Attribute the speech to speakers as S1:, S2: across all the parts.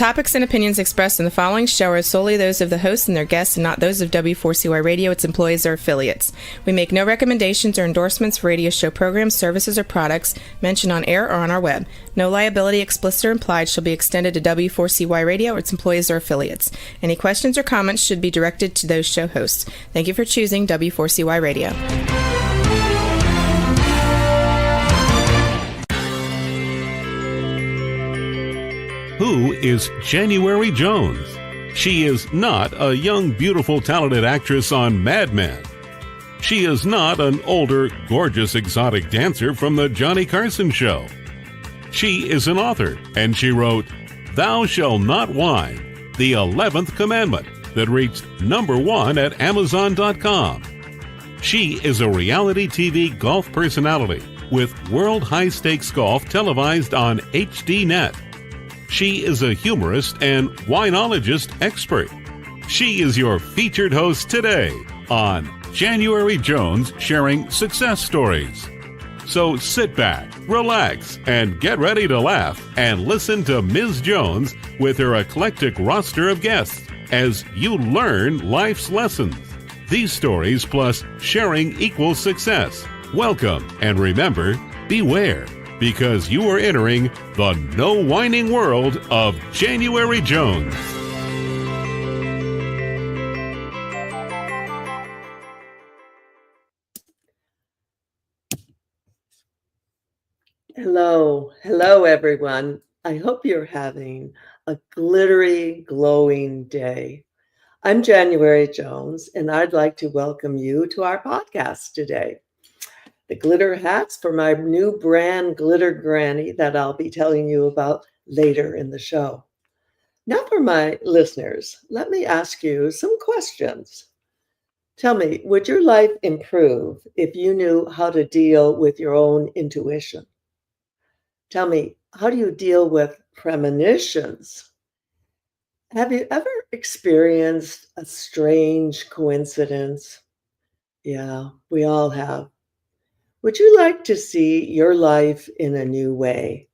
S1: topics and opinions expressed in the following show are solely those of the hosts and their guests and not those of W4CY Radio, its employees, or affiliates. We make no recommendations or endorsements for radio show programs, services, or products mentioned on air or on our web. No liability, explicit or implied, shall be extended to W4CY Radio or its employees or affiliates. Any questions or comments should be directed to those show hosts. Thank you for choosing W4CY Radio.
S2: Who is January Jones? She is not a young, beautiful, talented actress on Mad Men. She is not an older, gorgeous, exotic dancer from the Johnny Carson show. She is an author, and she wrote Thou Shalt Not Whine, the 11th Commandment, that reached #1 at Amazon.com. She is a reality TV golf personality with World High Stakes Golf televised on HDNet. She is a humorist and winologist expert. She is your featured host today on January Jones Sharing Success Stories. So sit back, relax, and get ready to laugh and listen to Ms. Jones with her eclectic roster of guests as you learn life's lessons. These stories plus sharing equals success. Welcome, and remember, beware, because you are entering the no whining world of January Jones.
S3: Hello everyone. I hope you're having a glittery, glowing day. I'm January Jones, and I'd like to welcome you to our podcast today. The glitter hats for my new brand, Glitter Granny, that I'll be telling you about later in the show. Now for my listeners, let me ask you some questions. Tell me, would your life improve if you knew how to deal with your own intuition? Tell me, how do you deal with premonitions? Have you ever experienced a strange coincidence? Yeah, we all have. Would you like to see your life in a new way?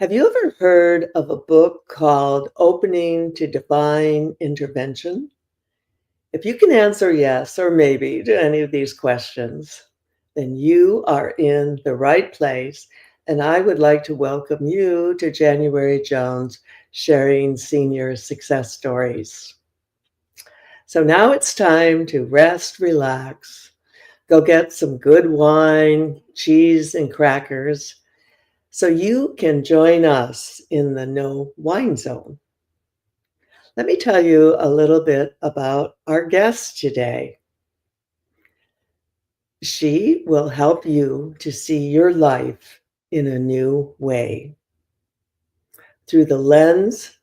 S3: Have you ever heard of a book called Opening to Divine Intervention? If you can answer yes or maybe to any of these questions, then you are in the right place, and I would like to welcome you to January Jones Sharing Senior Success Stories. So now it's time to rest, relax, go get some good wine, cheese, and crackers so you can join us in the no wine zone. Let me tell you a little bit about our guest today. She will help you to see your life in a new way through the lens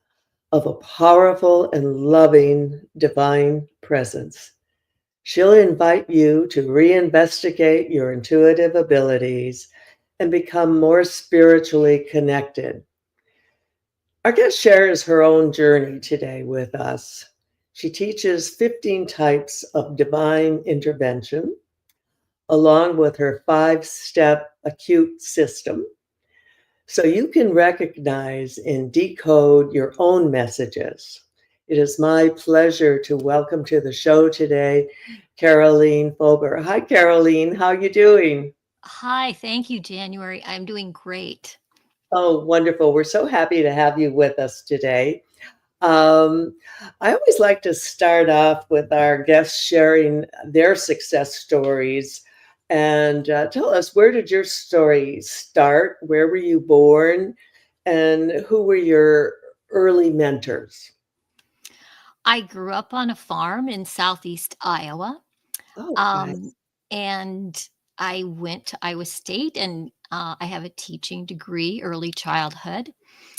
S3: of a powerful and loving divine presence. She'll invite you to reinvestigate your intuitive abilities and become more spiritually connected. Our guest shares her own journey today with us. She teaches 15 types of divine intervention, along with her 5-step acute system, so you can recognize and decode your own messages. It is my pleasure to welcome to the show today, Karoleen Fober. Hi, Karoleen. How are you doing?
S4: Hi, thank you, January. I'm doing great.
S3: Oh, wonderful. We're so happy to have you with us today. I always like to start off with our guests sharing their success stories. And tell us, where did your story start? Where were you born? And who were your early mentors?
S4: I grew up on a farm in southeast Iowa.
S3: Oh, nice.
S4: And I went to Iowa State, and I have a teaching degree, early childhood.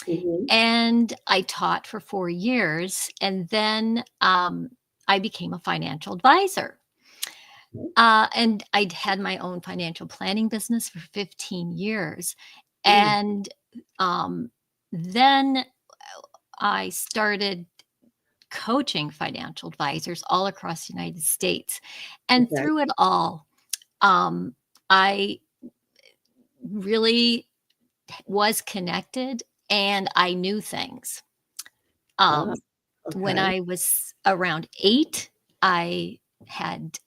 S3: Mhm.
S4: And I taught for 4 years. And then I became a financial advisor. And I'd had my own financial planning business for 15 years. And then I started coaching financial advisors all across the United States. And
S3: Okay.
S4: through it all, I really was connected and I knew things.
S3: Ah,
S4: When
S3: okay.
S4: I was around 8, I had,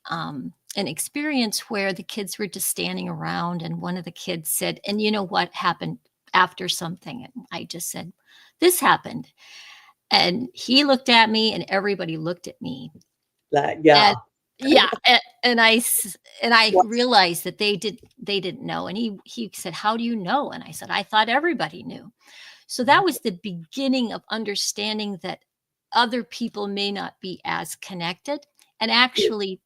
S4: an experience where the kids were just standing around, and one of the kids said, "And you know what happened after something?" And I just said, "This happened." And he looked at me, and everybody looked at me.
S3: That, yeah.
S4: And yeah, and I
S3: What?
S4: realized that they didn't know, and he said, "How do you know?" And I said, "I thought everybody knew." So that was the beginning of understanding that other people may not be as connected. And actually,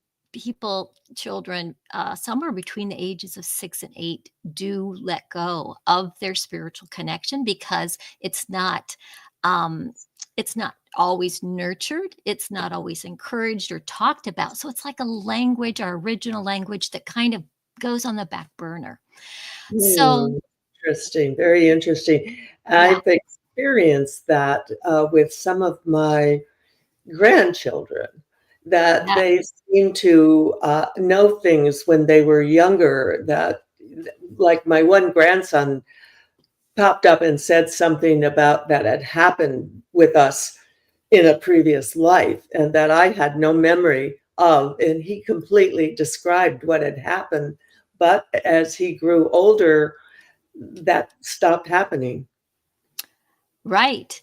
S4: children, somewhere between the ages of 6 and 8, do let go of their spiritual connection because um, it's not always nurtured. It's not always encouraged or talked about. So it's like a language, our original language, that kind of goes on the back burner. So
S3: Hmm, interesting, very interesting.
S4: yeah,
S3: I've experienced that, with some of my grandchildren, that
S4: yeah,
S3: they seem to, know things when they were younger that like, my one grandson popped up and said something about that had happened with us in a previous life and that I had no memory of, and he completely described what had happened, but as he grew older, that stopped happening.
S4: right.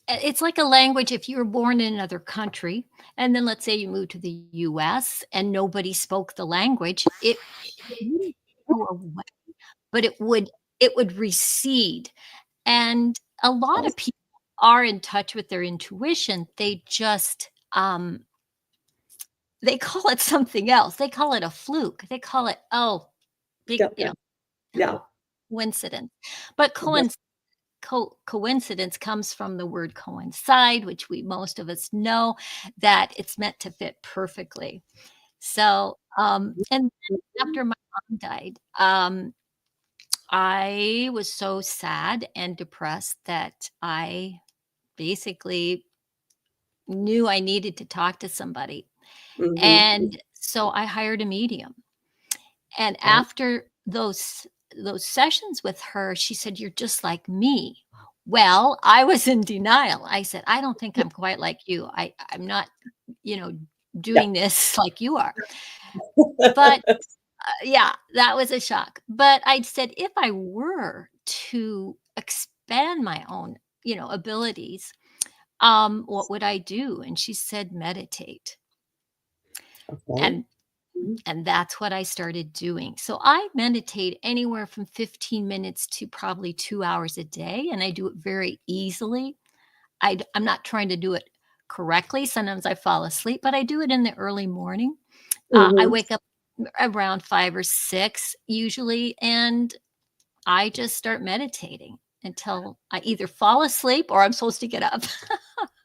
S4: It's like a language if you were born in another country, and then let's say you moved to the US and nobody spoke the language, it wouldn't go away, but it would recede. And a lot of people are in touch with their intuition. They call it something else. They call it a fluke. They call it, oh, big,
S3: Yeah, yeah, yeah.
S4: coincidence. But coincidence comes from the word coincide, which we most of us know that it's meant to fit perfectly. So, and after my mom died, I was so sad and depressed that I basically knew I needed to talk to somebody.
S3: Mhm.
S4: And so I hired a medium. And
S3: Yeah.
S4: after those sessions with her, she said, "You're just like me." Well, I was in denial. I said, "I don't think I'm quite like you. I'm not, you know,
S3: Yeah.
S4: doing this like you are." But yeah, that was a shock. But I said, if I were to expand my own, abilities, what would I do? And she said, meditate.
S3: Okay.
S4: And
S3: Mhm.
S4: And that's what I started doing. So I meditate anywhere from 15 minutes to probably 2 hours a day, and I do it very easily. I'm not trying to do it correctly. Sometimes I fall asleep, but I do it in the early morning. I
S3: Mhm.
S4: wake up around 5 or 6 usually, and I just start meditating until I either fall asleep or I'm supposed to get up.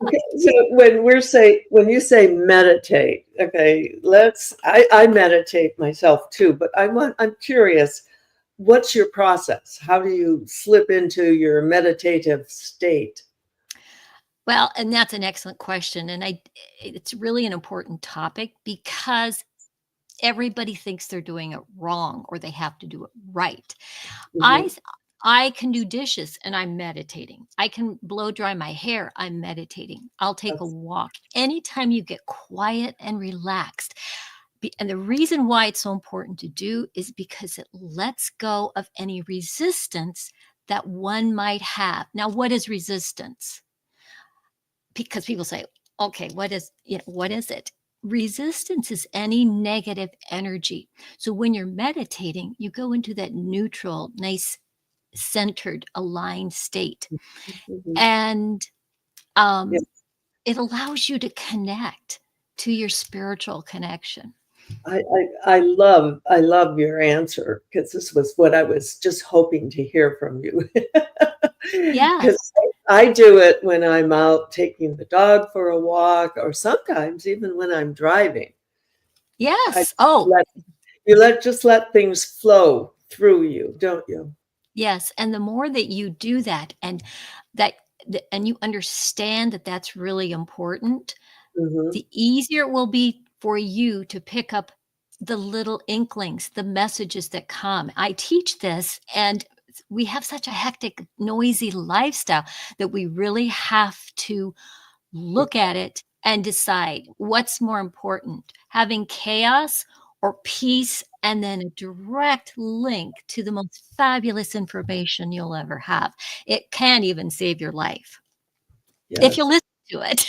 S3: Okay, so when you say meditate, okay, I meditate myself too, but I'm curious, what's your process? How do you slip into your meditative state?
S4: Well, and that's an excellent question, and it's really an important topic because everybody thinks they're doing it wrong or they have to do it right. I
S3: Mhm.
S4: s- I can do dishes and I'm meditating. I can blow dry my hair, I'm meditating. I'll take a
S3: That's
S4: walk. Anytime you get quiet and relaxed. And the reason why it's so important to do is because it lets go of any resistance that one might have. Now, what is resistance? Because people say, okay, what is it? Resistance is any negative energy. So when you're meditating, you go into that neutral, nice, centered, aligned state.
S3: mhm.
S4: And
S3: Yeah,
S4: um, it allows you to connect to your spiritual connection.
S3: I love your answer because this was what I was just hoping to hear from you.
S4: Yes.
S3: Because I do it when I'm out taking the dog for a walk, or sometimes even when I'm driving. I
S4: Yes. Oh,
S3: let just let things flow through you, don't you?
S4: yes. And the more that you do that that, and you understand that that's really important,
S3: Mhm.
S4: the easier it will be for you to pick up the little inklings, the messages that come. I teach this, and we have such a hectic, noisy lifestyle that we really have to look at it and decide what's more important, having chaos or peace, and then a direct link to the most fabulous information you'll ever have. It can even save your life if you
S3: Yes.
S4: listen to it.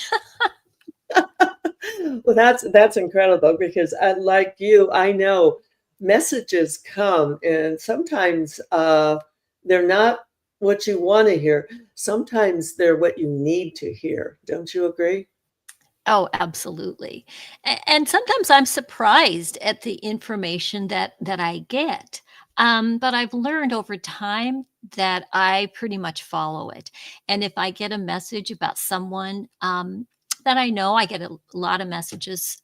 S3: Well, that's incredible because like you, I know messages come and sometimes they're not what you want to hear. Sometimes they're what you need to hear. Don't you agree?
S4: Oh, absolutely. And sometimes I'm surprised at the information that I get. But I've learned over time that I pretty much follow it. And if I get a message about someone that I know, I get a lot of messages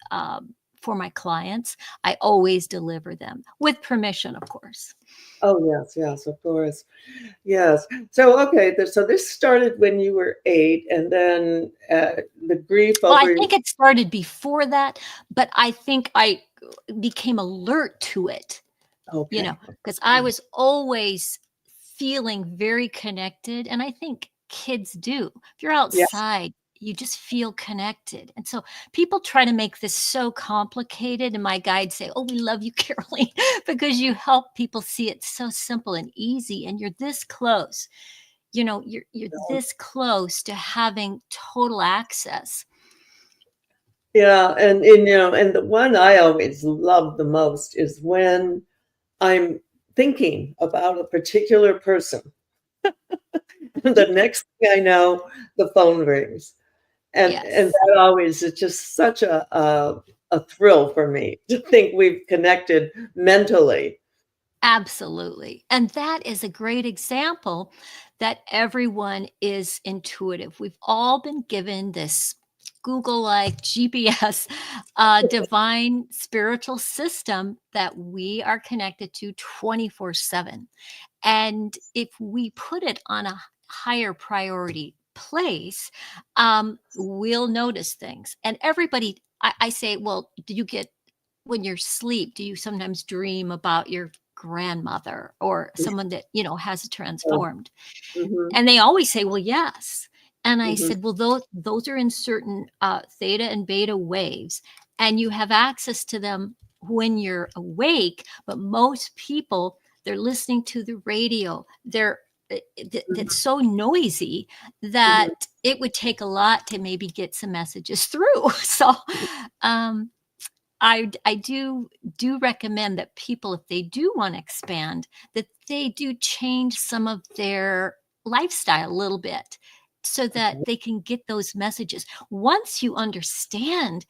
S4: for my clients. I always deliver them with permission, of course.
S3: Oh, yes, yes, of course. Yes. So, okay, so this started when you were 8, and then the grief
S4: Well, I
S3: over.
S4: think it started before that, but I think I became alert to it.
S3: Okay.
S4: Because I was always feeling very connected, and I think kids do. If you're
S3: Yes.
S4: outside, you just feel connected, and so people try to make this so complicated, and my guides say, "Oh, we love you, Caroline, because you help people see it so simple and easy, and you're this close. You're this close to having total access."
S3: Yeah, and the one I always love the most is when I'm thinking about a particular person. The next thing I know, the phone rings. And
S4: Yes.
S3: that always is just such a thrill for me to think we've connected mentally.
S4: Absolutely. And that is a great example that everyone is intuitive. We've all been given this Google like GPS, divine spiritual system that we are connected to 24/7. And if we put it on a higher priority place, we'll notice things. And everybody, I say, well, do you get when you're asleep, do you sometimes dream about your grandmother or someone that, has
S3: Yeah.
S4: transformed?
S3: Mhm,
S4: And they always say, well, yes. And I
S3: mhm,
S4: said, well, those are in certain theta and beta waves, and you have access to them when you're awake. But most people, they're listening to the radio.
S3: mhm,
S4: That's so noisy
S3: mhm.
S4: that it would take a lot to maybe get some messages through. So, um, I do recommend that people, if they do want to expand, that they do change some of their lifestyle a little bit so that they can get those messages. Once you understand,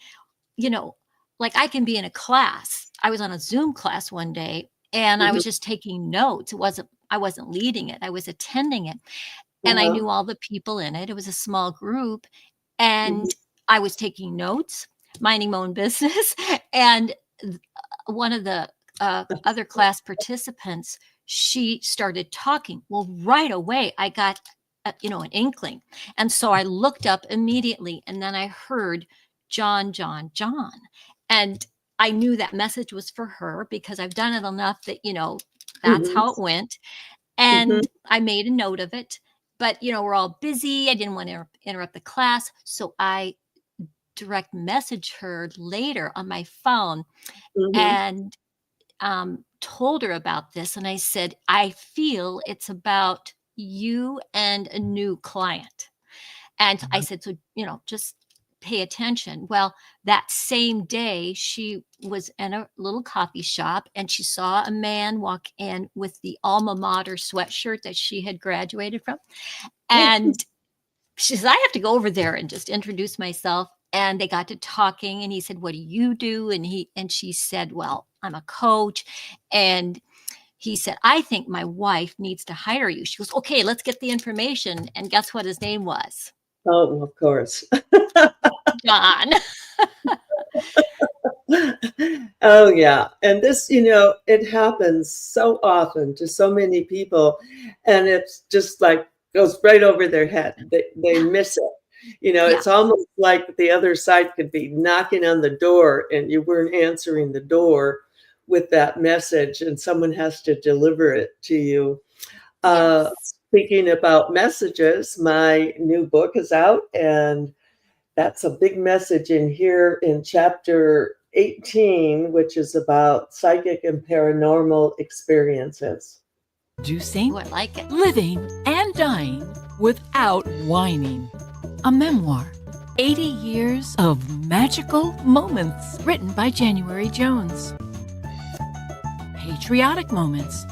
S4: you know, like I can be in a class. I was on a Zoom class one day and I
S3: Mhm.
S4: was just taking notes. I wasn't leading it. I was attending it. And I
S3: Uh-huh.
S4: knew all the people in it. It was a small group,
S3: Mhm,
S4: and I was taking notes, minding my own business, and one of the other class participants, she started talking. Well, right away, I got an inkling, and so I looked up immediately, and then I heard John, John, John, and I knew that message was for her because I've done it enough that that's
S3: mhm,
S4: how it went,
S3: mhm,
S4: and I made a note of it. But we're all busy. I didn't want to interrupt the class, so I direct message her later on my phone
S3: mhm,
S4: and told her about this. And I said, I feel it's about you and a new client. And I said, so, just pay attention. Well, that same day, she was in a little coffee shop and she saw a man walk in with the alma mater sweatshirt that she had graduated from. And she says, I have to go over there and just introduce myself. And they got to talking and he said, what do you do? And she said, well, I'm a coach. And he said, I think my wife needs to hire you. She goes, okay, let's get the information. And guess what his name was?
S3: Oh, of course.
S4: John.
S3: Oh, yeah. And this, it happens so often to so many people, and it's just like goes right over their head. They
S4: Yeah.
S3: miss it.
S4: Yeah.
S3: It's almost like the other side could be knocking on the door and you weren't answering the door with that message, and someone has to deliver it to you.
S4: Yes.
S3: Speaking about messages, my new book is out, and that's a big message in here in chapter 18, which is about psychic and paranormal experiences.
S5: Producing,
S4: Oh, I like it.
S5: living, and dying without whining. A memoir. 80 years of magical moments, written by January Jones. Patriotic moments,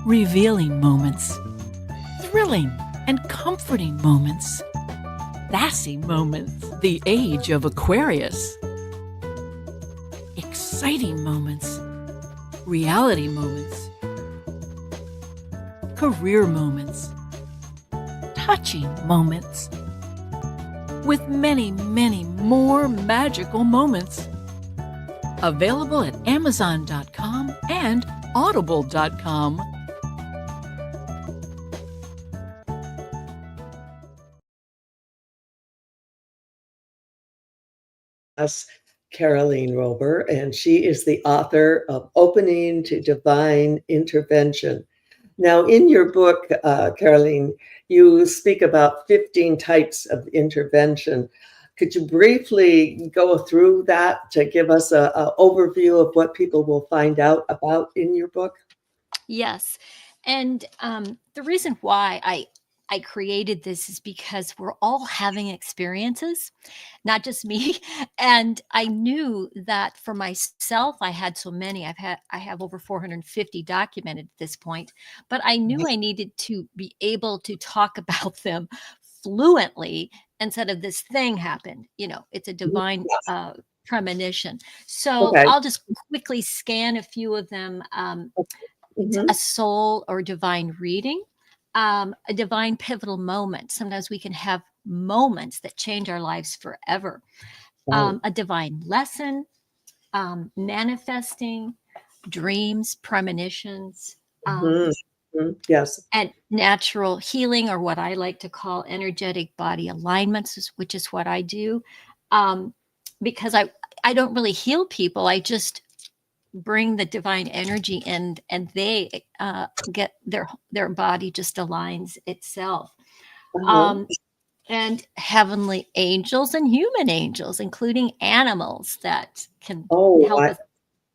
S5: revealing moments, thrilling and comforting moments, sassy moments, the age of Aquarius, exciting moments, reality moments, career moments, touching moments, with many, many more magical moments. Available at Amazon.com and Audible.com.
S3: Us, Karoleen Rober, and she is the author of Opening to Divine Intervention. Now, in your book, Karoleen, you speak about 15 types of intervention. Could you briefly go through that to give us an overview of what people will find out about in your book?
S4: Yes. And the reason why I created this is because we're all having experiences, not just me. And I knew that for myself, I had so many. I have over 450 documented at this point, but I knew I needed to be able to talk about them fluently instead of this thing happened. It's a divine
S3: Yes.
S4: premonition. So
S3: Okay.
S4: I'll just quickly scan a few of them.
S3: Mhm.
S4: A soul or divine reading, a divine pivotal moment. Sometimes we can have moments that change our lives forever.
S3: Right.
S4: A divine lesson, manifesting, dreams, premonitions,
S3: Mhm. Mhm. Yes.
S4: and natural healing, or what I like to call energetic body alignments, which is what I do. Um, because I don't really heal people. I just bring the divine energy and they get their body just aligns itself.
S3: Uh-huh.
S4: um and heavenly angels and human angels, including animals that can
S3: Oh,
S4: help
S3: I
S4: us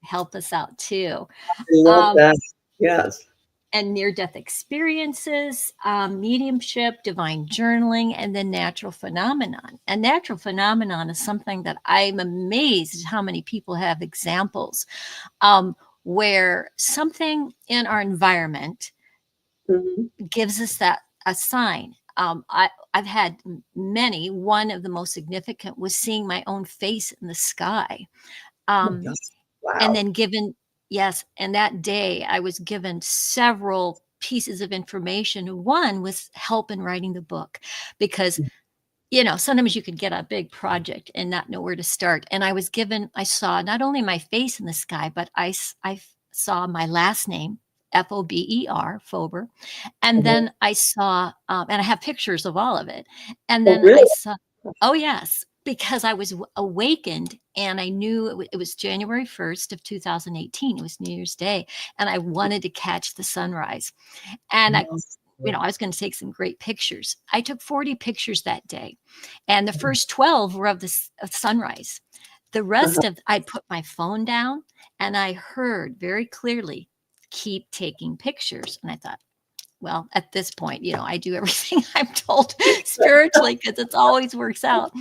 S4: help us out too.
S3: love
S4: um
S3: that. Yes.
S4: and near-death experiences, mediumship, divine journaling, and then natural phenomenon. And natural phenomenon is something that I'm amazed at how many people have examples, where something in our environment
S3: Mhm.
S4: gives us that a sign. I've had many. One of the most significant was seeing my own face in the sky.
S3: Oh my
S4: Um,
S3: gosh.
S4: and
S3: Wow.
S4: then yes, and that day I was given several pieces of information. One was help in writing the book, because sometimes you could get a big project and not know where to start. And I saw not only my face in the sky, but I saw my last name, Fober, Fober. And
S3: Mhm.
S4: then I saw, and I have pictures of all of it. And
S3: Oh,
S4: then I
S3: really?
S4: saw, oh, yes, because I was awakened and I knew it was January 1st of 2018. It was New Year's Day. And I wanted to catch the sunrise. And I was going to take some great pictures. I took 40 pictures that day, and the first 12 were of of sunrise. The
S3: Uh-huh.
S4: rest of I put my phone down, and I heard very clearly, "Keep taking pictures." And I thought, well, at this point, I do everything I'm told spiritually because it always works out.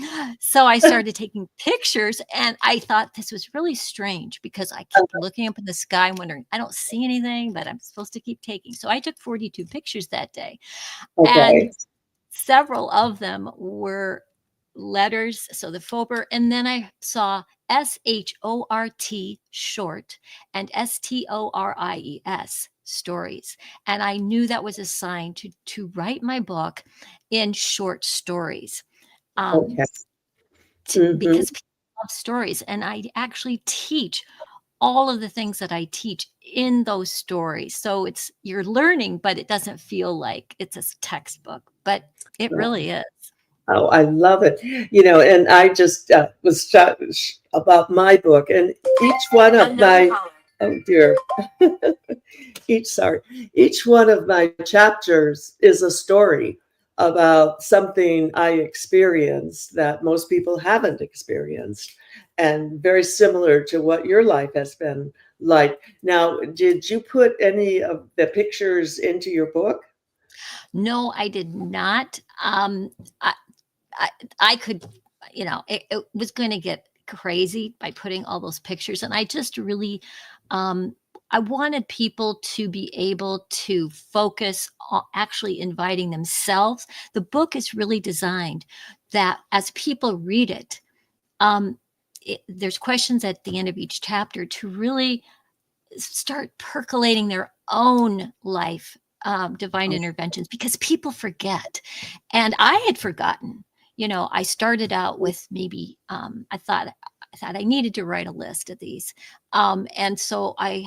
S4: So I started taking pictures, and I thought this was really strange because I kept looking up in the sky and wondering, I don't see anything, but I'm supposed to keep taking. So I took 42 pictures that day, and
S3: Okay.
S4: several of them were letters. So the Fober, and then I saw SHORT short and STORIES stories. And I knew that was a sign to write my book in short stories.
S3: Okay. Mhm.
S4: Because people love stories. And I actually teach all of the things that I teach in those stories. So you're learning, but it doesn't feel like it's a textbook, but it really is.
S3: Oh, I love it. And I just was shocked about my book, and each one of my, oh dear, each one of my chapters is a story about something I experienced that most people haven't experienced, and very similar to what your life has been like. Now, did you put any of the pictures into your book?
S4: No, I did not. I, I, I could, it was going to get crazy by putting all those pictures. And I just really, um, I wanted people to be able to focus on actually inviting themselves. The book is really designed that as people read it, um, there's questions at the end of each chapter to really start percolating their own life divine interventions, because people forget. And I had forgotten. I started out with maybe I thought I needed to write a list of these. And so I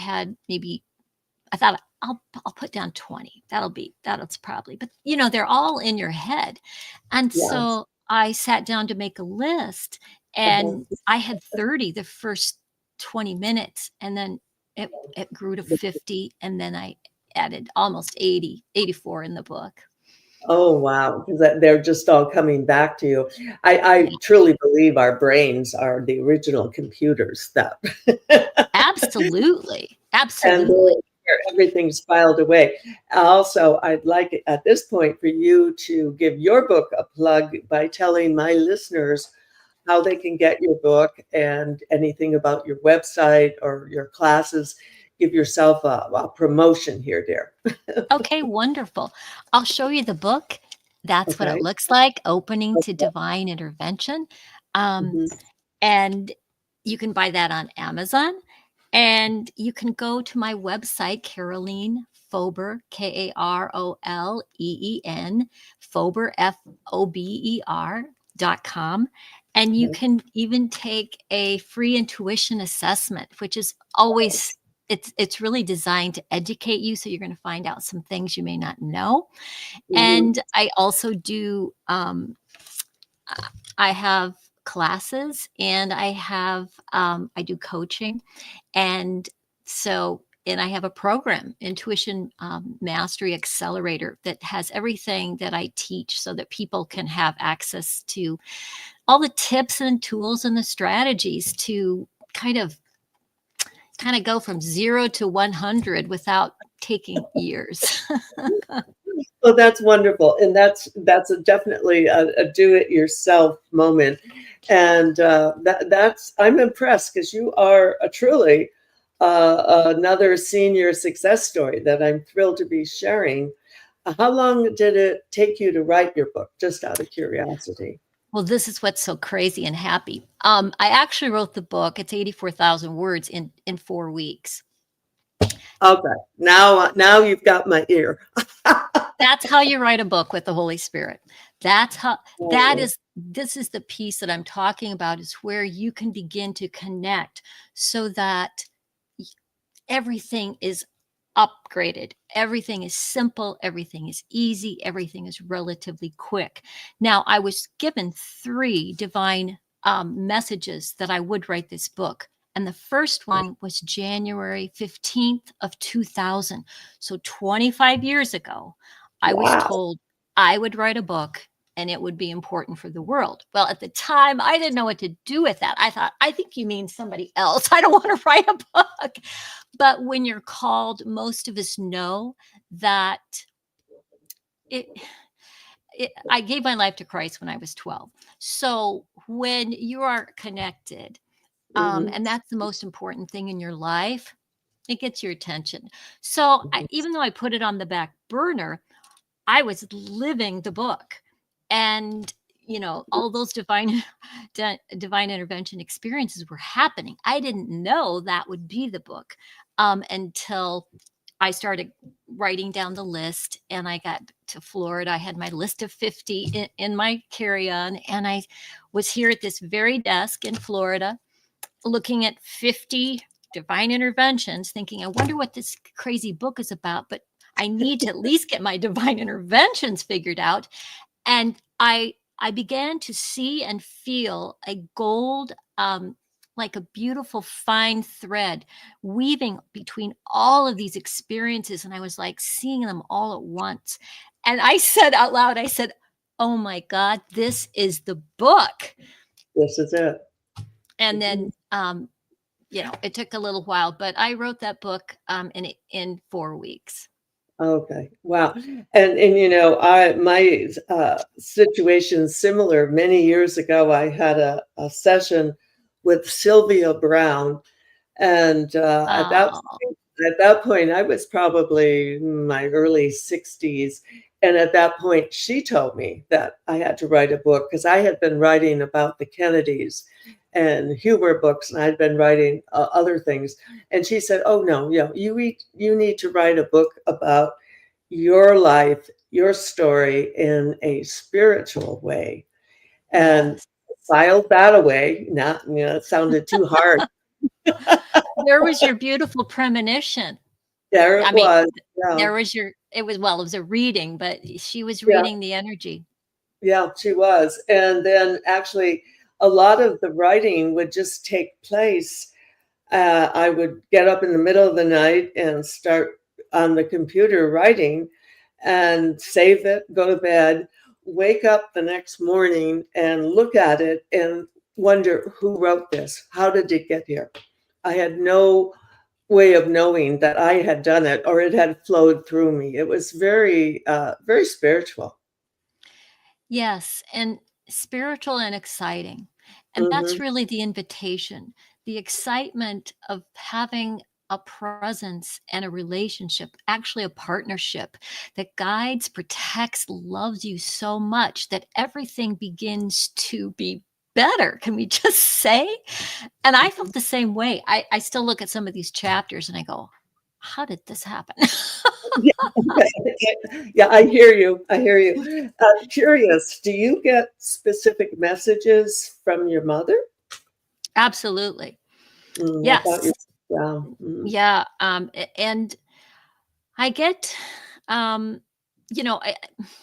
S4: thought I'll put down 20. That's probably, but they're all in your head. And
S3: Yes.
S4: so I sat down to make a list,
S3: Uh-huh.
S4: and I had 30 the first 20 minutes, and then it grew to 50, and then I added almost 84 in the book.
S3: Oh, wow. Because they're just all coming back to you. I
S4: Yeah,
S3: truly believe our brains are the original computers that
S4: absolutely.
S3: and
S4: Absolutely.
S3: everything's filed away. Also, I'd like at this point for you to give your book a plug by telling my listeners how they can get your book and anything about your website or your classes. Give yourself a promotion here, dear.
S4: Okay, wonderful. I'll show you the book. That's what it
S3: Okay.
S4: looks like, Opening to
S3: Okay.
S4: Divine Intervention. Um,
S3: Mhm.
S4: and you can buy that on Amazon. And you can go to my website, Karoleen Fober, Karoleen, Fober, Fober.com. And you
S3: Okay.
S4: can even take a free intuition assessment, which is always it's really designed to educate you, so you're going to find out some things you may not know.
S3: Mhm.
S4: And I also do I have classes, and I do coaching. And and I have a program, Intuition Mastery Accelerator, that has everything that I teach so that people can have access to all the tips and tools and the strategies to kind of go from 0 to 100 without taking years.
S3: Well, that's wonderful, and definitely a do-it-yourself moment, and that's I'm impressed because you are a truly another senior success story that I'm thrilled to be sharing. How long did it take you to write your book? Just out of curiosity.
S4: Well, this is what's so crazy and happy. I actually wrote the book. It's 84,000 words in 4 weeks.
S3: Okay, now you've got my ear.
S4: That's how you write a book with the Holy Spirit. That's how this is the piece that I'm talking about, is where you can begin to connect so that everything is upgraded. Everything is simple. Everything is easy. Everything is relatively quick. Now, I was given 3 divine messages that I would write this book. And the first one was January 15th of 2000. So 25 years ago, I was
S3: Wow.
S4: told I would write a book and it would be important for the world. Well, at the time, I didn't know what to do with that. I thought, I think you mean somebody else. I don't want to write a book. But when you're called, most of us know that it, I gave my life to Christ when I was 12. So when you are connected,
S3: Mhm.
S4: and that's the most important thing in your life, it gets your attention. So even though I put it on the back burner, I was living the book. And all those divine intervention experiences were happening. I didn't know that would be the book until I started writing down the list, and I got to Florida. I had my list of 50 in my carry-on, and I was here at this very desk in Florida looking at 50 divine interventions, thinking, I wonder what this crazy book is about, but I need to at least get my divine interventions figured out. And I began to see and feel a gold, like a beautiful fine thread weaving between all of these experiences. And I was like seeing them all at once. And I said out loud, I said, oh my God, this is the book.
S3: This is it.
S4: And then, it took a little while, but I wrote that book in 4 weeks.
S3: Okay. Wow. And my situation similar. Many years ago, I had a session with Sylvia Brown, and
S4: Oh,
S3: at that point, I was probably in my early 60s. And at that point, she told me that I had to write a book because I had been writing about the Kennedys and humor books, and I'd been writing other things. And she said, "Oh no, you need to write a book about your life, your story in a spiritual way." And
S4: yes.
S3: filed that away. Not, it sounded too hard.
S4: There was your beautiful premonition.
S3: There
S4: I
S3: it
S4: mean,
S3: was. Yeah.
S4: it was a reading, but she was
S3: Yeah.
S4: reading the energy.
S3: Yeah, she was. And then actually, a lot of the writing would just take place. I would get up in the middle of the night and start on the computer writing and save it, go to bed, wake up the next morning and look at it and wonder who wrote this? How did it get here? I had no way of knowing that I had done it or it had flowed through me. It was very spiritual.
S4: Yes, and spiritual and exciting. And that's
S3: Hmm.
S4: really the invitation, the excitement of having a presence and a relationship, actually a partnership that guides, protects, loves you so much that everything begins to be better. Can we just say? And I felt the same way. I still look at some of these chapters and I go, how did this happen?
S3: Yeah, yeah, I hear you. I hear you. Curious, do you get specific messages from your mother?
S4: Absolutely.
S3: I thought you,
S4: Yes.
S3: yeah. Mm,
S4: Yeah. And I get, um, you know, I,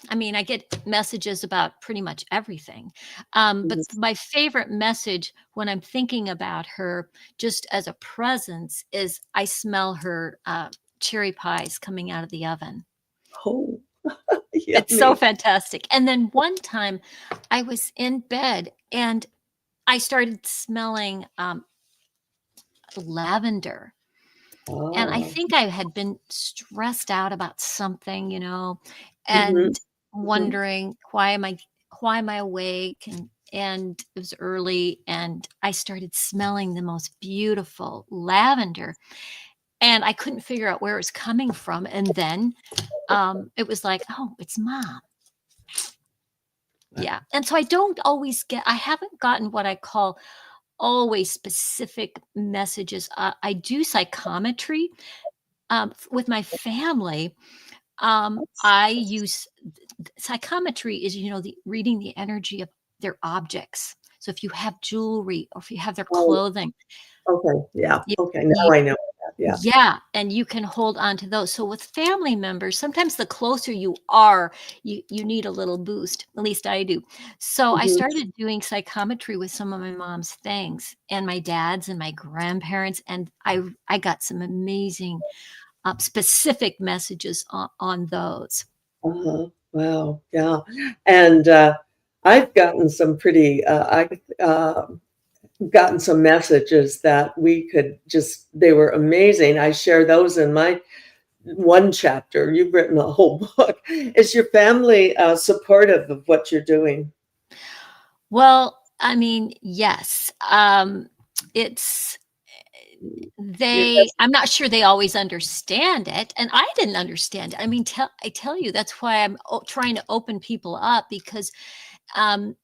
S4: I mean, I get messages about pretty much everything. But
S3: mhm.
S4: my favorite message when I'm thinking about her, just as a presence, is I smell her cherry pies coming out of the oven.
S3: Oh,
S4: It's so
S3: yummy.
S4: fantastic. And then one time I was in bed and I started smelling lavender. And I
S3: Oh,
S4: think I had been stressed out about something,
S3: mhm,
S4: and
S3: mhm.
S4: wondering why am I awake? And it was early and I started smelling the most beautiful lavender and I couldn't figure out where it was coming from. And then it was like, oh, it's mom. Yeah. And so I haven't gotten what I call always specific messages. I do psychometry with my family. I use psychometry is, the reading the energy of their objects. So if you have jewelry or if you have their
S3: Oh,
S4: clothing,
S3: okay, yeah,
S4: you,
S3: okay,
S4: you
S3: now I know that, yeah.
S4: yeah, and you can hold on to those. So with family members, sometimes the closer you are, you need a little boost. At least I do. So I
S3: Mhm.
S4: started doing psychometry with some of my mom's things and my dad's and my grandparents, and I got some amazing specific messages on those.
S3: Uh-huh. Wow, yeah. And, I've gotten some pretty, gotten some messages that we could just they were amazing. I share those in my one chapter. You've written a whole book. Is your family, supportive of what you're doing?
S4: Well, I mean, yes. It's
S3: Your
S4: they
S3: best
S4: I'm not sure they always understand it, and I didn't understand it. I mean, I tell you, that's why I'm trying to open people up because um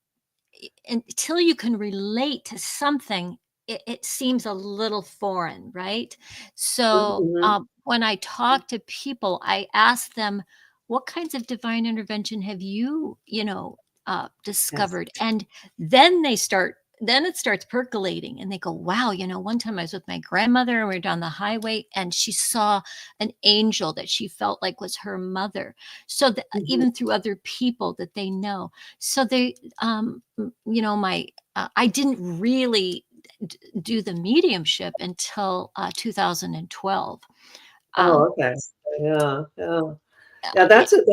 S4: until you can relate to something, it seems a little foreign, right? So
S3: mhm.
S4: when I talk to people, I ask them, what kinds of divine intervention have you,
S3: Yes.
S4: discovered? And then then it starts percolating and they go, wow, one time I was with my grandmother and we were down the highway and she saw an angel that she felt like was her mother. So that
S3: Mhm.
S4: even through other people that they know. So my I didn't really do the mediumship until 2012. Um,
S3: Oh, okay. Yeah, yeah.
S4: uh,
S3: Yeah,
S4: it,
S3: that's it.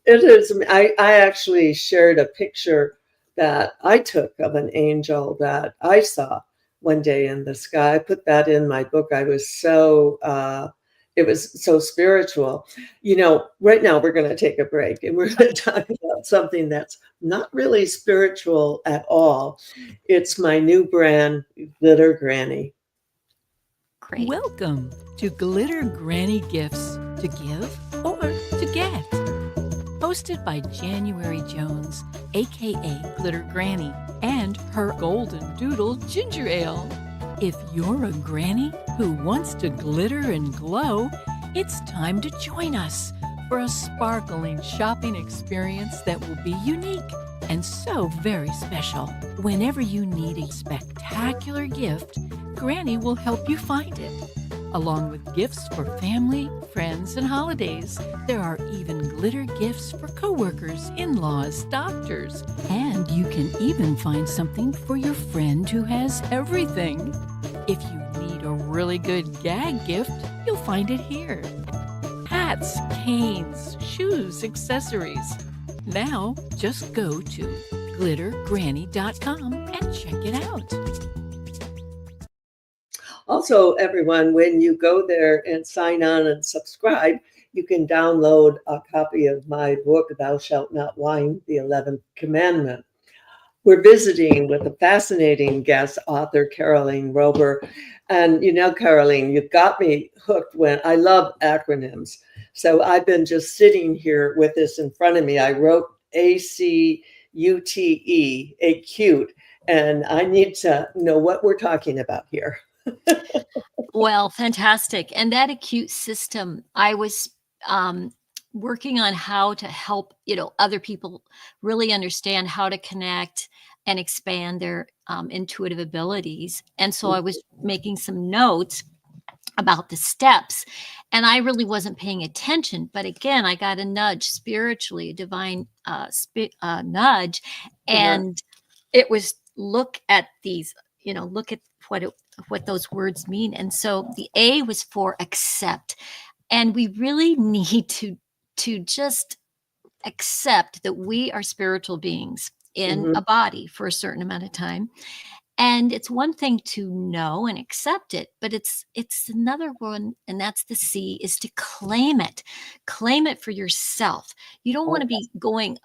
S3: It is. I actually shared a picture that I took of an angel that I saw one day in the sky. I put that in my book. I was so, it was so spiritual. Right now we're going to take a break and we're going to talk about something that's not really spiritual at all. It's my new brand, Glitter Granny.
S4: Great.
S5: Welcome to Glitter Granny Gifts to give or to get. Hosted by January Jones, aka Glitter Granny, and her Golden Doodle Ginger Ale. If you're a granny who wants to glitter and glow, it's time to join us for a sparkling shopping experience that will be unique and so very special. Whenever you need a spectacular gift, Granny will help you find it. Along with gifts for family, friends, and holidays, there are even glitter gifts for coworkers, in-laws, doctors, and you can even find something for your friend who has everything. If you need a really good gag gift, you'll find it here. Hats, canes, shoes, accessories. Now, just go to glittergranny.com and check it out.
S3: Also, everyone, when you go there and sign on and subscribe, you can download a copy of my book, Thou Shalt Not Whine, the 11th Commandment. We're visiting with a fascinating guest author, Karoleen Fober. And Karoleen, you've got me hooked when I love acronyms. So I've been just sitting here with this in front of me. I wrote ACUTE, acute, and I need to know what we're talking about here.
S4: Well, fantastic. And that acute system, I was working on how to help, other people really understand how to connect and expand their intuitive abilities. And so I was making some notes about the steps, and I really wasn't paying attention. But again, I got a nudge spiritually, a divine nudge, and it was look at these, look at what those words mean. And so the A was for accept, and we really need to just accept that we are spiritual beings in a body for a certain amount of time. And it's one thing to know and accept it, but it's another one, and that's the C, is to claim it. Claim it for yourself. You don't want to be going,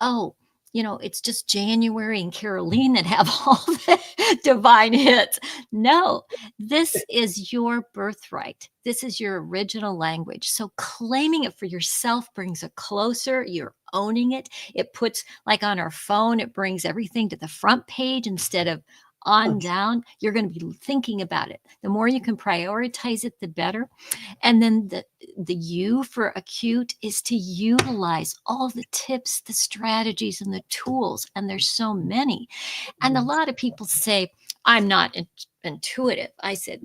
S4: it's just January and Karoleen that have all the divine hits. No, this is your birthright. This is your original language. So claiming it for yourself brings it closer. You're owning it. It puts, like on our phone, it brings everything to the front page instead of on down. You're going to be thinking about it. The more you can prioritize it, the better. And then the U for acute is to utilize all the tips, the strategies, and the tools. And there's so many. And a lot of people say, I'm not intuitive. I said,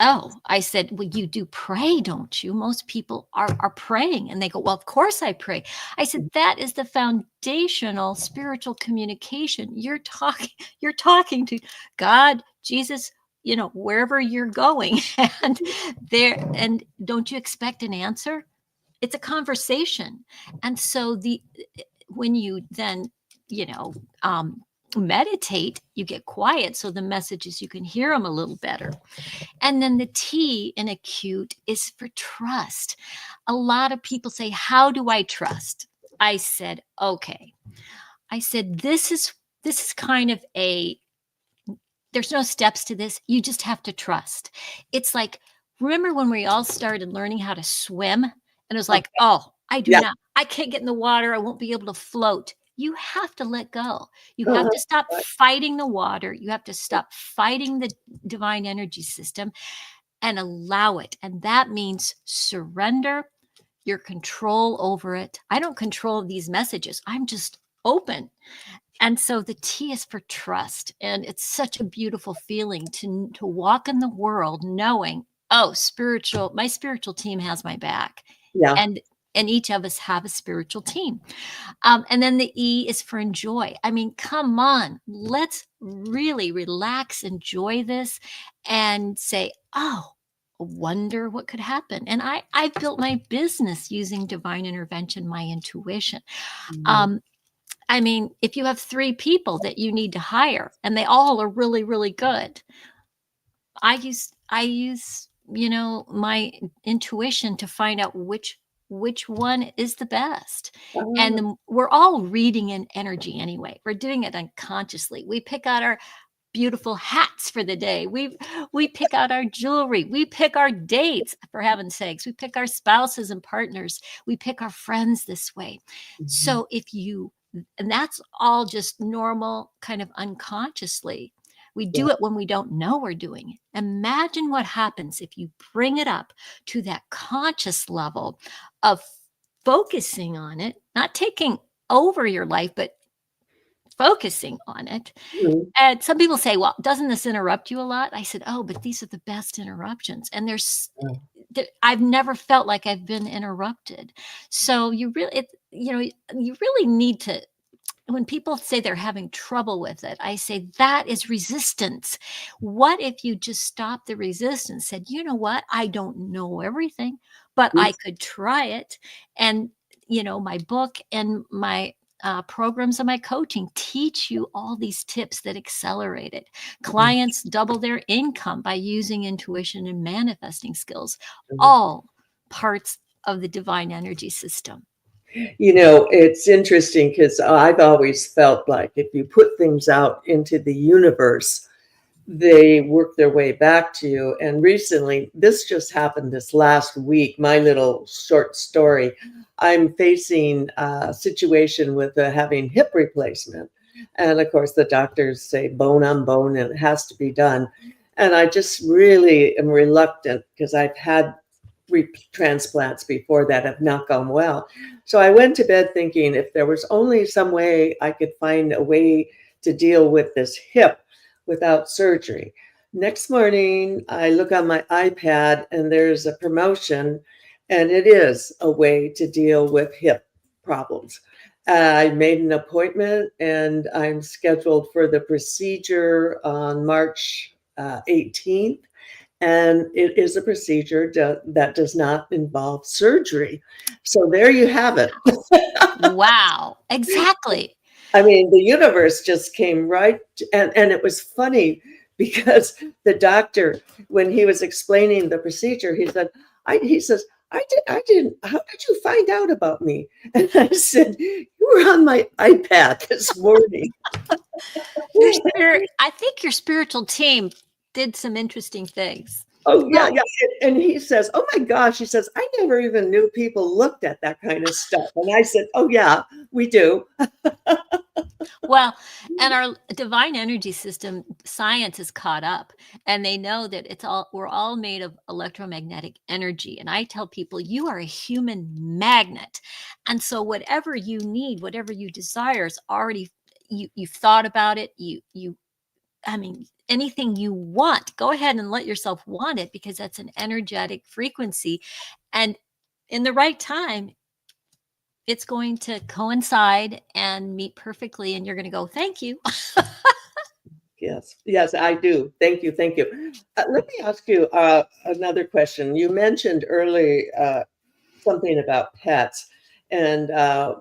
S4: well, you do pray, don't you? Most people are praying, and they go, well, of course I pray. I said, that is the foundational spiritual communication. You're talking to God, Jesus, wherever you're going, and don't you expect an answer? It's a conversation. And so when you then, meditate, you get quiet, so the messages, you can hear them a little better. And then the T in acute is for trust. A lot of people say, how do I trust? I said, okay. I said, this is kind of there's no steps to this. You just have to trust. It's like, remember when we all started learning how to swim? And it was like, I can't get in the water. I won't be able to float. You have to let go. You have to stop fighting the water. You have to stop fighting the divine energy system and allow it. And that means surrender your control over it. I don't control these messages. I'm just open. And so the T is for trust. And it's such a beautiful feeling to walk in the world knowing, my spiritual team has my back.
S3: Yeah.
S4: And each of us have a spiritual team. And then the E is for enjoy. I mean, come on, let's really relax, enjoy this, and say, wonder what could happen. And I built my business using divine intervention, my intuition.
S3: Mhm.
S4: Um, I mean, if you have 3 people that you need to hire and they all are really, really good, I use, my intuition to find out which one is the best. And
S3: Ah,
S4: we're all reading in energy anyway. We're doing it unconsciously. We pick out our beautiful hats for the day. We pick out our jewelry. We pick our dates, for heaven's sakes. We pick our spouses and partners. We pick our friends this way.
S3: mhm.
S4: So and that's all just normal, kind of unconsciously. We
S3: Yeah.
S4: do it when we don't know we're doing it. Imagine what happens if you bring it up to that conscious level of focusing on it, not taking over your life, but focusing on it.
S3: Mhm.
S4: And some people say, "Well, doesn't this interrupt you a lot?" I said, "Oh, but these are the best interruptions." And
S3: Oh,
S4: I've never felt like I've been interrupted. So you really need to, when people say they're having trouble with it, I say that is resistance. What if you just stop the resistance, said, "You know what? I don't know everything, but I
S3: yes.
S4: could try it." And, my book and my programs and my coaching teach you all these tips that accelerate it.
S3: Mhm.
S4: Clients double their income by using intuition and manifesting skills,
S3: Mhm.
S4: all parts of the divine energy system.
S3: It's interesting because I've always felt like if you put things out into the universe, they work their way back to you. And recently, this just happened this last week, my little short story. I'm facing a situation with having hip replacement. And of course, the doctors say bone on bone and it has to be done. And I just really am reluctant because I've had transplants before that have not gone well. So I went to bed thinking if there was only some way I could find a way to deal with this hip without surgery. Next morning, I look on my iPad and there's a promotion, and it is a way to deal with hip problems. I made an appointment and I'm scheduled for the procedure on March 18th. And it is a procedure that does not involve surgery. So there you have it.
S4: Wow, exactly.
S3: I mean, the universe just came right, and it was funny because the doctor, when he was explaining the procedure, he says, I didn't, how did you find out about me? And I said, you were on my iPad this morning.
S4: I think your spiritual team did some interesting things.
S3: Oh, yeah,
S4: Well,
S3: yeah. And he says, oh my gosh, he says, I never even knew people looked at that kind of stuff. And I said, oh, yeah, we do.
S4: well, and our divine energy system, science is caught up, and they know that we're all made of electromagnetic energy. And I tell people, you are a human magnet. And so whatever you need, whatever you desire is already, you've thought about it. I mean, anything you want, go ahead and let yourself want it, because that's an energetic frequency. And in the right time, it's going to coincide and meet perfectly. And you're going to go, thank you.
S3: Yes, yes, I do. Thank you, thank you. Let me ask you another question. You mentioned early something about pets, and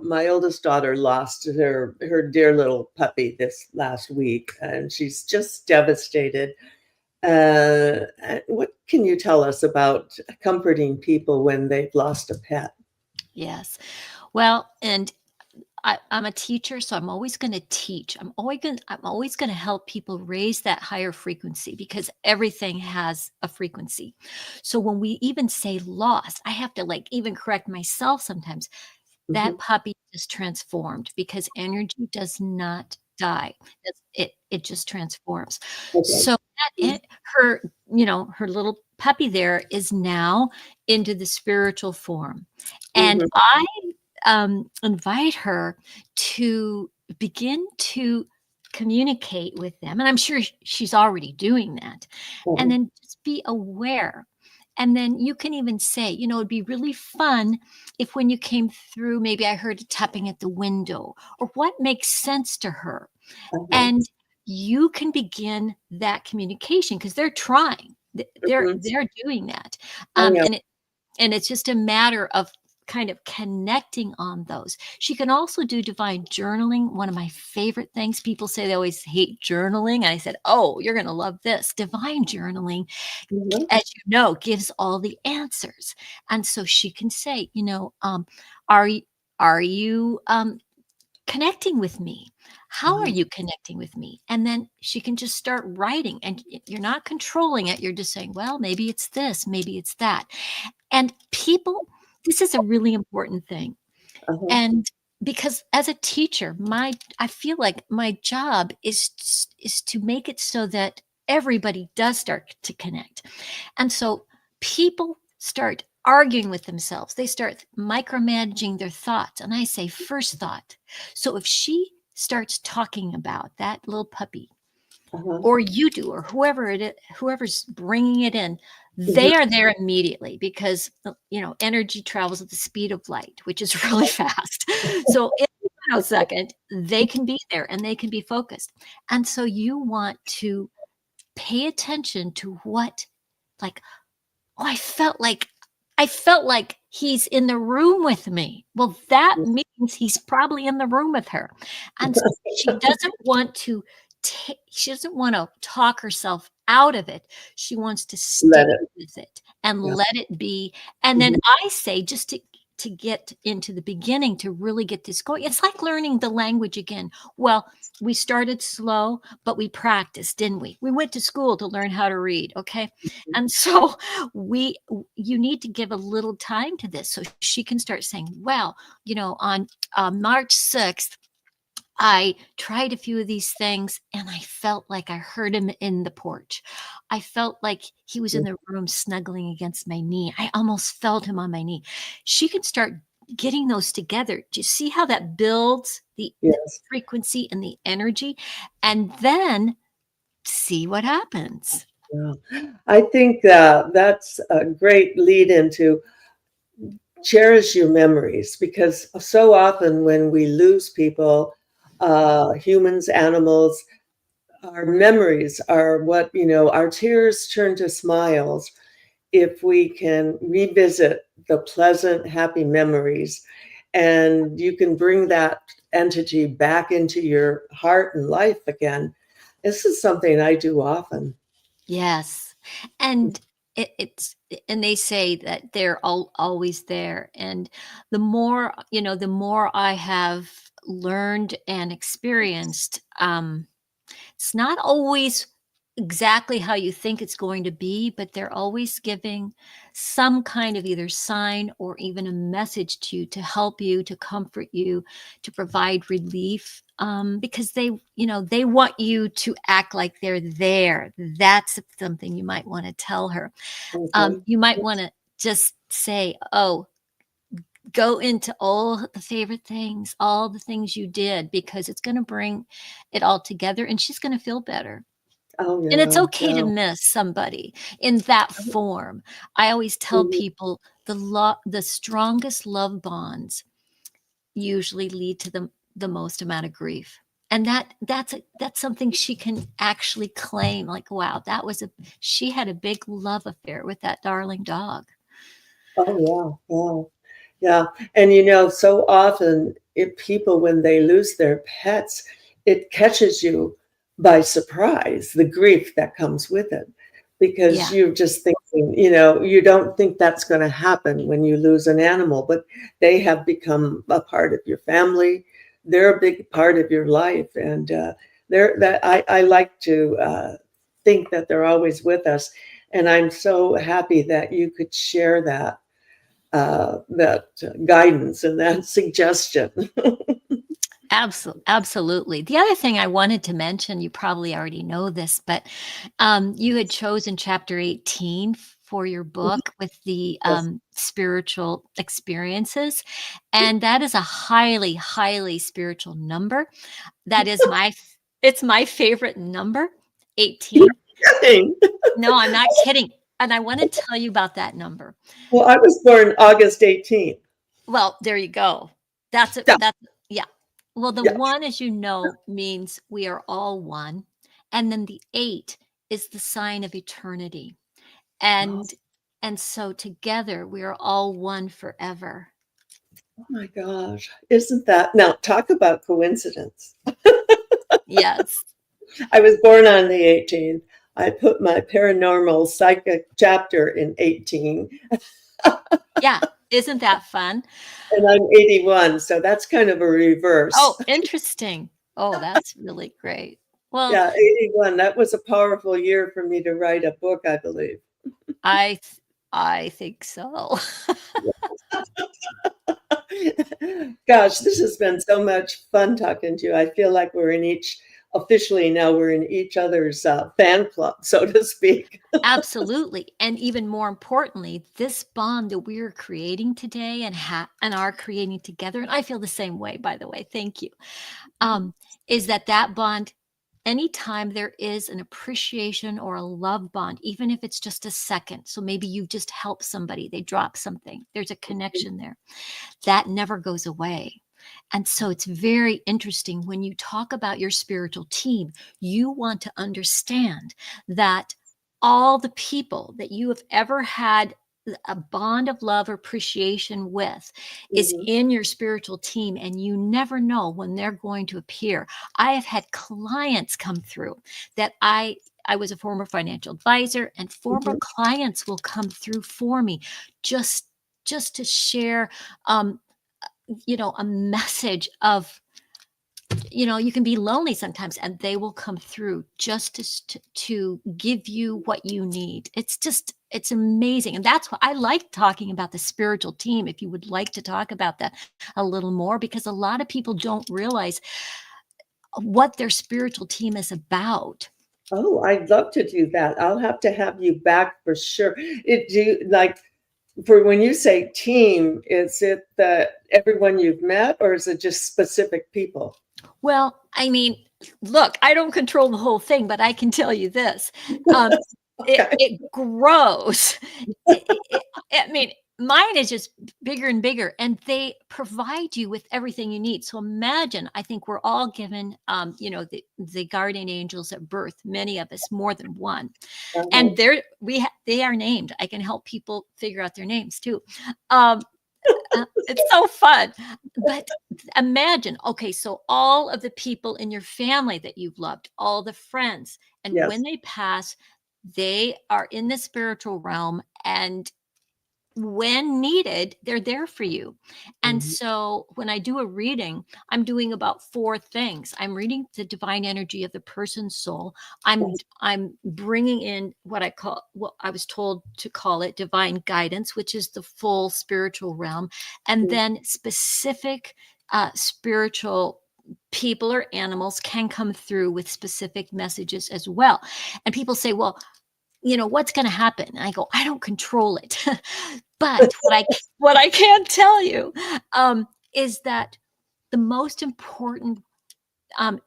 S3: my oldest daughter lost her dear little puppy this last week, and she's just devastated. What can you tell us about comforting people when they've lost a pet?
S4: Yes. Well, and I'm a teacher, so I'm always going to teach. I'm always going to help people raise that higher frequency, because everything has a frequency. So when we even say lost, I have to like even correct myself sometimes.
S3: Mhm.
S4: That puppy is transformed, because energy does not die. It just transforms.
S3: Okay.
S4: So her little puppy there is now into the spiritual form. And
S3: Mhm.
S4: I invite her to begin to communicate with them. And I'm sure she's already doing that. And
S3: Mhm.
S4: then just be aware. And then you can even say, it'd be really fun if when you came through, maybe I heard a tapping at the window, or what makes sense to her.
S3: Uh-huh.
S4: And you can begin that communication, because they're trying.
S3: Mhm.
S4: They're doing that.
S3: Oh, yeah.
S4: And it's just a matter of kind of connecting on those. She can also do divine journaling. One of my favorite things. People say they always hate journaling. And I said, oh, you're going to love this. Divine journaling,
S3: Mhm.
S4: as you know, gives all the answers. And so she can say, are you, are you connecting with me? How are
S3: Mhm.
S4: you connecting with me? And then she can just start writing, and you're not controlling it. You're just saying, well, maybe it's this, maybe it's that. And people, this is a really important thing.
S3: Uh-huh.
S4: And because as a teacher, I feel like my job is to make it so that everybody does start to connect. And so people start arguing with themselves. They start micromanaging their thoughts. And I say first thought. So if she starts talking about that little puppy,
S3: Uh-huh.
S4: or you do, or whoever it is, whoever's bringing it in,
S3: Mhm.
S4: they are there immediately because energy travels at the speed of light, which is really fast. So in a nanosecond, they can be there and they can be focused. And so you want to pay attention to what, like, oh, I felt like he's in the room with me. Well, that means he's probably in the room with her. And she doesn't want to she doesn't want to talk herself out of it. She wants to stay
S3: Let it.
S4: with it and
S3: Yeah.
S4: let it be. And then
S3: Mhm.
S4: I say, just to get into the beginning, to really get this going. It's like learning the language again. Well, we started slow, but we practiced, didn't we? We went to school to learn how to read, okay? And so we you need to give a little time to this so she can start saying, well, on March 6th, I tried a few of these things and I felt like I heard him in the porch. I felt like he was in the room snuggling against my knee. I almost felt him on my knee. She can start getting those together. Do you see how that builds the
S3: Yes.
S4: frequency and the energy? And then see what happens.
S3: Yeah. I think that's a great lead into cherish your memories, because so often when we lose people, humans, animals, our memories are what, our tears turn to smiles if we can revisit the pleasant, happy memories. And you can bring that entity back into your heart and life again. This is something I do often.
S4: Yes. And it's and they say that they're always there. And the more I have learned and experienced, it's not always exactly how you think it's going to be, but they're always giving some kind of either sign or even a message to you to help you, to comfort you, to provide relief. Because they want you to act like they're there. That's something you might want to tell her.
S3: Mhm.
S4: You might want to just say, oh, go into all the favorite things, all the things you did, because it's going to bring it all together and she's going to feel better.
S3: Oh,
S4: And it's
S3: yeah,
S4: okay to
S3: yeah.
S4: miss somebody in that form. I always tell
S3: Mhm.
S4: people the strongest love bonds usually lead to the most amount of grief. And that's something she can actually claim, like, wow, she had a big love affair with that darling dog.
S3: Oh, yeah, yeah. Yeah. And so often if people, when they lose their pets, it catches you by surprise, the grief that comes with it. Because
S4: Yeah.
S3: you're just thinking, you don't think that's going to happen when you lose an animal, but they have become a part of your family. They're a big part of your life. And I like to think that they're always with us. And I'm so happy that you could share that guidance and that suggestion.
S4: Absolutely. The other thing I wanted to mention, you probably already know this, but you had chosen chapter 18 for your book with the
S3: Yes.
S4: spiritual experiences. And that is a highly, highly spiritual number. That is it's my favorite number, 18.
S3: Kidding.
S4: No, I'm not kidding. And I want to tell you about that number.
S3: Well, I was born August 18th.
S4: Well, there you go.
S3: Yeah,
S4: That's yeah. Well, the
S3: yeah.
S4: one, as you know, means we are all one. And then the 8 is the sign of eternity. And so together we are all one forever.
S3: Oh my gosh. Isn't that now talk about coincidence?
S4: Yes.
S3: I was born on the 18th. I put my paranormal psychic chapter in 18.
S4: Yeah. Isn't that fun?
S3: And I'm 81, so that's kind of a reverse.
S4: Oh, interesting. Oh, that's really great. Well,
S3: Yeah, 81. That was a powerful year for me to write a book, I believe.
S4: I think so.
S3: Gosh, this has been so much fun talking to you. I feel like officially now we're in each other's fan club, so to speak.
S4: Absolutely. And even more importantly, this bond that we're creating today and are creating together, and I feel the same way, by the way, thank you, is that bond, anytime there is an appreciation or a love bond, even if it's just a second, so maybe you just help somebody, they drop something, there's a connection there, that never goes away. And so it's very interesting when you talk about your spiritual team, you want to understand that all the people that you have ever had a bond of love or appreciation with is in your spiritual team, and you never know when they're going to appear. I have had clients come through that I was a former financial advisor, and former clients will come through for me just to share a message of, you can be lonely sometimes, and they will come through just to give you what you need. It's amazing. And that's why I like talking about the spiritual team, if you would like to talk about that a little more, because a lot of people don't realize what their spiritual team is about.
S3: Oh, I'd love to do that. I'll have to have you back for sure. For when you say team, is it everyone you've met, or is it just specific people?
S4: Well, I mean, look, I don't control the whole thing, but I can tell you this.
S3: Okay.
S4: It grows. I mean, mine is just bigger and bigger, and they provide you with everything you need. So imagine, I think we're all given, the guardian angels at birth, many of us, more than one. And they are named. I can help people figure out their names too. It's so fun. But imagine, okay, so all of the people in your family that you've loved, all the friends, and when they pass, they are in the spiritual realm, and when needed, they're there for you. And so when I do a reading, I'm doing about 4 things. I'm reading the divine energy of the person's soul. I'm bringing in what I was told to call it divine guidance, which is the full spiritual realm, and then specific spiritual people or animals can come through with specific messages as well. And people say, well, what's going to happen? And I go, I don't control it. But what I can tell you is that the most important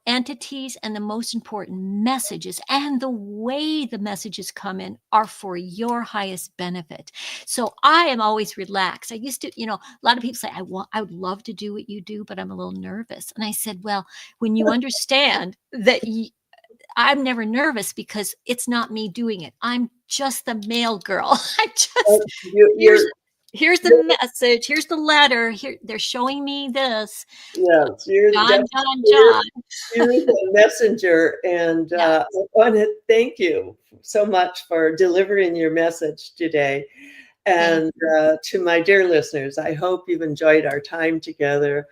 S4: entities and the most important messages and the way the messages come in are for your highest benefit. So I am always relaxed. I used to, a lot of people say, I would love to do what you do, but I'm a little nervous. And I said, well, when you understand that I'm never nervous, because it's not me doing it. I'm just the mail girl. Here's the message. Here's the letter. Here, they're showing me this.
S3: Yes, you're
S4: John.
S3: You're the messenger, and I want to thank you so much for delivering your message today. And to my dear listeners, I hope you've enjoyed our time together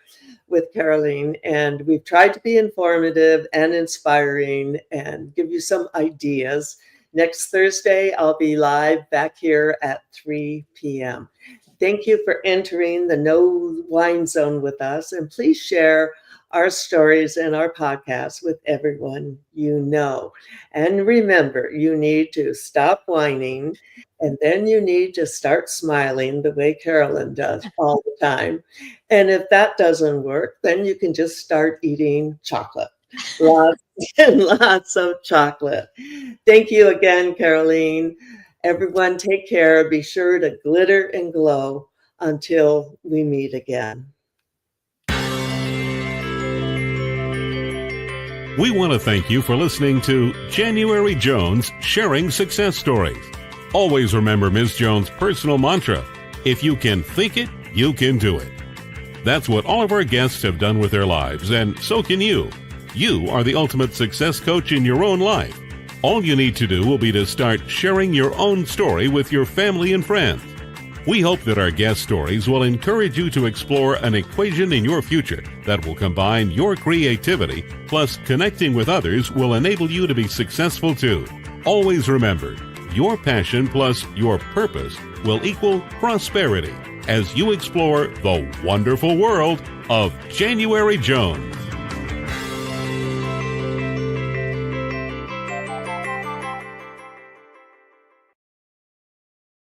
S3: with Karoleen, and we've tried to be informative and inspiring and give you some ideas. Next Thursday, I'll be live back here at 3 p.m. Thank you for entering the No Wine Zone with us, and please share our stories and our podcast with everyone you know. And remember, you need to stop whining, and then you need to start smiling the way Karoleen does all the time. And if that doesn't work, then you can just start eating chocolate. Lots and lots of chocolate. Thank you again, Karoleen. Everyone, take care. Be sure to glitter and glow until we meet again.
S2: We want to thank you for listening to January Jones Sharing Success Stories. Always remember Ms. Jones' personal mantra, if you can think it, you can do it. That's what all of our guests have done with their lives, and so can you. You are the ultimate success coach in your own life. All you need to do will be to start sharing your own story with your family and friends. We hope that our guest stories will encourage you to explore an equation in your future that will combine your creativity plus connecting with others will enable you to be successful too. Always remember, your passion plus your purpose will equal prosperity as you explore the wonderful world of January Jones.